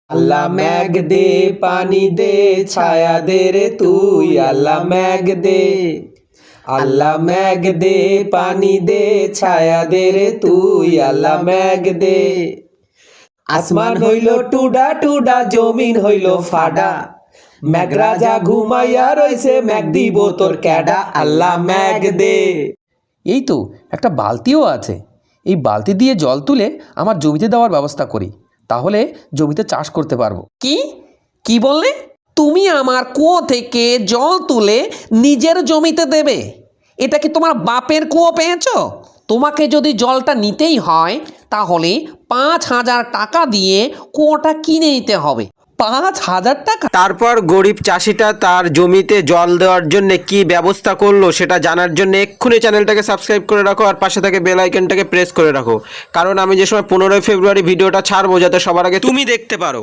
আল্লাহ মেঘ দে পানি দে ছায়া দে রে তুই, আল্লাহ মেঘ দে, আল্লাহ মেঘ দে পানি দে ছায়া দে রে তুই, আল্লাহ মেঘ দে। আসমান হইল টুডা টুডা জমিন হইল ফাডা, মেঘ রাজা ঘুমাইয়া রইছে মেঘ দিব তোর ক্যাডা, আল্লাহ মেঘ দে। এই তো একটা বালতিও আছে, এই বালতি দিয়ে জল তুলে আমার জমিতে দেওয়ার ব্যবস্থা করি, তাহলে জমিতে চাষ করতে পারবো। কি কি বললে? তুমি আমার কুয়ো থেকে জল তুলে নিজের জমিতে দেবে? এটা কি তোমার বাপের কুয়ো পেয়েছো? তোমাকে যদি জলটা নিতেই হয় তাহলে 5,000 টাকা দিয়ে কুয়োটা কিনে নিতে হবে। 5,000 টাকা? তারপর গরিব চাষিটা তার জমিতে জল দেওয়ার জন্য কি ব্যবস্থা করলো সেটা জানার জন্য এক্ষুনি চ্যানেলটাকে সাবস্ক্রাইব করে রাখো আর পাশে থেকে বেল আইকনটাকে প্রেস করে রাখো, কারণ আমি যে সময় 15 ফেব্রুয়ারি ভিডিওটা ছাড়বো যাতে সবার আগে তুমি দেখতে পারো।